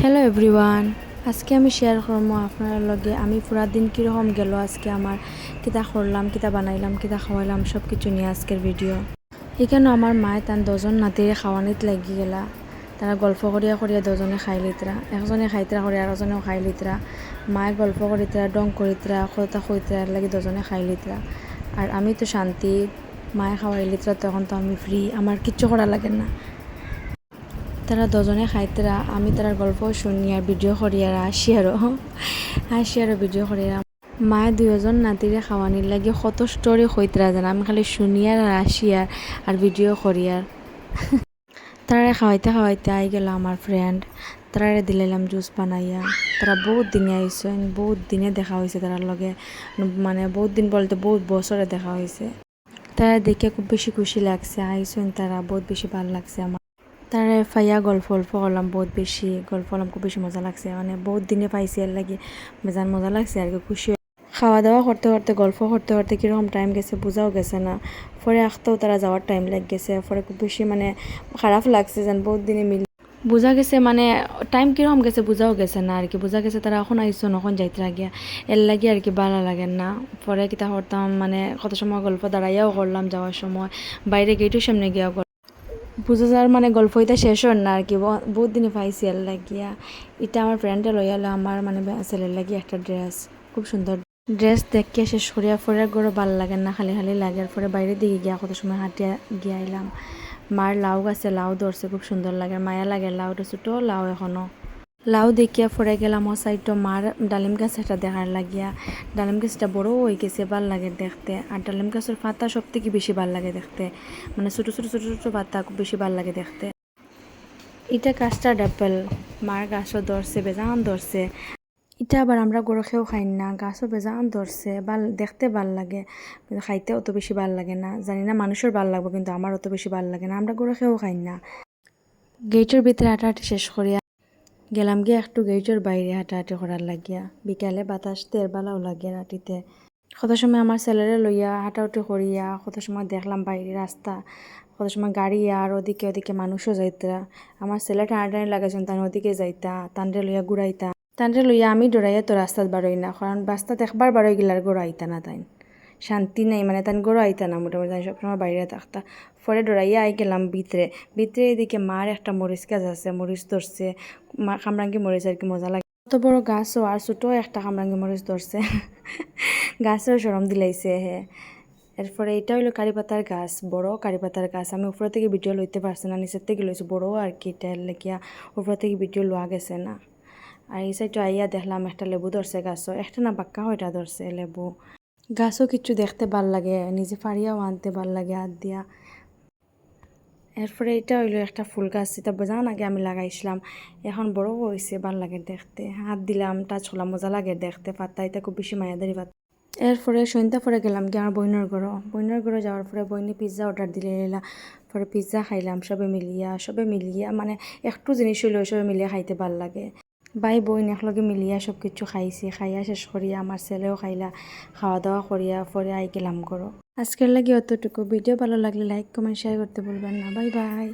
Hello everyone, আজকে আমি share করবো আপনার লগে আমি পুরা দিন কীরকম গেল আজকে আমার কিতা করলাম, কিতা বানাইলাম, কিতা খাওয়াইলাম সব কিছু নিয়ে আজকের ভিডিও। এখানে আমার মায়ে তার দুজন নাতিরে খাওয়ানিত লাগি গেলা। তারা গল্প করিয়া করিয়া দুজনে খাই লিতরা, একজনে খাইতরা করে আর একজনেও খাই লিতরা। মায়ে গল্প করিতরা, ডং করিতরা, কথা কইতরা, এর লাগে দুজনে খাই লিতরা। আর আমি তো শান্তি, মায়ে খাওয়াই লিতরা, তখন তো আমি ফ্রি, আমার কিচ্ছু করা লাগে না। তারা দুজনে খাইতরা, আমি তার গল্প শুনি আর ভিডিও করি আর আসি আরও ভিডিও করি। মায়ে দুজন নাতিরে খাওয়ানির লাগে কত স্টোরি হইতরা জানা, আমি খালি শুনি আর আসি আর ভিডিও করি আর তারা খাওয়াইতে খাওয়াইতে আই গেল আমার ফ্রেন্ড, তারারে দিলাম জুস বানাইয়া। তারা বহুত দিনে আইসে, বহুত দিনে দেখা হয়েছে তার লগে, মানে বহুত দিন বলতে বহুত বছরে দেখা হয়েছে। তারা দেখে খুব বেশি খুশি লাগছে, আইসেন তারা বহুত বেশি ভালো লাগছে আমার। তার ফাইয়া গল্প করলাম, বহুত বেশি গল্প করলাম, খুব বেশি মজা লাগছে, মানে বহুত দিনে পাইছি এর লাগে বেজান মজা লাগছে আর কি, খুশি। খাওয়া দাওয়া করতে করতে গল্প করতে করতে কীরকম টাইম গেছে বোঝাও গেছে না। পরে আসতেও তারা যাওয়ার টাইম লেগ গেছে, পরে খুব বেশি মানে খারাপ লাগছে যেন বহুত দিনে বোঝা গেছে, মানে টাইম কীরকম গেছে বোঝাও গেছে না আর কি। বোঝা গেছে তারা এখন আইসো নখন যাইতে লাগিয়া, এর লাগে আর কি ভালো লাগে না। পরে কিতা করতাম, মানে কত সময় গল্প দাঁড়াইয়াও করলাম, যাওয়ার সময় বাইরে গেটের সামনে গিয়া বুঝা যার মানে গল্প এটা শেষ হন না আর কি, বহুত দিনে পাইছি এর লাগিয়া। এটা আমার ফ্রেন্ডে লইয়ালো আমার মানে ছেলের লাগিয়া একটা ড্রেস, খুব সুন্দর ড্রেস দেখে শেষ করিয়া পরে গরো ভাল লাগে না, খালি খালি লাগে। আর পরে বাইরে দিকে গিয়া কত সময় হাঁটিয়া গিয়া আইলাম। মার লাউ গাছে লাউ ধরছে, খুব সুন্দর লাগে, মায়া লাগে লাউটা, ছোটো লাউ এখনো। লাউ দেখিয়া পরে গেলাম ও সাইডটা মার ডালিম গাছ একটা দেখার লাগিয়া। ডালিম গাছটা বড় হয়ে গেছে, ভাল লাগে দেখতে। আর ডালিম গাছের পাতা সব থেকে বেশি ভাল লাগে দেখতে, মানে ছোটো ছোটো ছোটো ছোটো পাতা, খুব বেশি ভাল লাগে দেখতে। এটা কাস্টার্ড অ্যাপেল, মার গাছও ধরছে, বেজান ধরছে। এটা আবার আমরা গরু খেয়েও খাই না, গাছও বেজান ধরছে, ভাল দেখতে ভাল লাগে, কিন্তু খাইতে অত বেশি ভাল লাগে না। জানি না মানুষের ভাল লাগবে, কিন্তু আমার অত বেশি ভাল লাগে না, আমরা গরু খেয়েও খাই না। গেটের ভিতরে হাঁটাহাঁটি শেষ করিয়া গেলাম গিয়ে একটু গেটের বাইরে হাঁটাহাঁটি করার লাগিয়া। বিকালে বাতাস তের ভালোও লাগে রাটিতে। কত সময় আমার ছেলেরে লইয়া হাঁটাহাঁটি করিয়া কত সময় দেখলাম বাইরে রাস্তা, কত সময় গাড়ি আর ওদিকে ওদিকে মানুষও যাইতা। আমার ছেলে টানাটানি লাগাইছেন, তান ওদিকে যাইতা, তানরে লইয়া ঘুরাইতা, তানরে লইয়া আমি ডরাইয়া তো রাস্তাত বারোই না, কারণ রাস্তাত একবার বারোই গেলার গড় আইতা না, তাই শান্তি নাই, মানে তান গড় আইতা না, মোটামুটি তাই সবসময় বাইরে থাকতা। পরে ডরাইয়া আই গেলাম ভিতরে। ভিতরে এদিকে মার একটা মরিচ গাছ আছে, মরিচ ধরছে, কামরাঙ্গি মরিচ আর কি, মজা লাগে। কত বড় গাছও আর ছোটো একটা কামরাঙ্গি মরিচ ধরছে গাছেও সরম দিলাইছে হে। এরপরে এটা হইলো কারিপাতার গাছ, বড় কারিপাতার গাছ। আমি উপর থেকে ভিডিও লইতে পারছি না, নিচের থেকে লইছি, বড় আর কি, এটা লেখিয়া উপর থেকে ভিডিও লওয়া গেছে না। আর এই সাইডটা আইয়া দেখলাম একটা লেবু ধরছে গাছও, একটা না বাক্কা হয়টা ধরছে লেবু। গাছও কিছু দেখতে ভাল লাগে, নিজে ফাড়িয়াও আনতে ভাল লাগে হাত দিয়া। এরপরে এটা হইলো একটা ফুল গাছ, এটা বোঝান আগে আমি লাগাইছিলাম, এখন বড় হয়েছে, ভাল লাগে দেখতে, হাত দিলাম, টাচ করলাম, মজা লাগে দেখতে। পাতা এটা খুব বেশি মায়াদারি পাতা। এরপরে সন্ধ্যা পরে গেলাম কি আমার বইনের ঘরে যাওয়ার পরে বইনে পিৎজা অর্ডার দিলে এলা। পরে পিৎজা খাইলাম সবে মিলিয়া মানে একটু জিনিস হইলেও সবে মিলিয়া খাইতে ভাল লাগে। ভাই বোন একলগে মিলিয়া সব কিছু খাইছি, খাইয়া শেষ করিয়া আমার ছেলেও খাইলা, খাওয়া দাওয়া করিয়া পরে আই গেলাম করো। আজকের লাগে অতটুকু। ভিডিও ভালো লাগলে লাইক কমেন্ট শেয়ার করতে ভুলবেন না। Bye bye.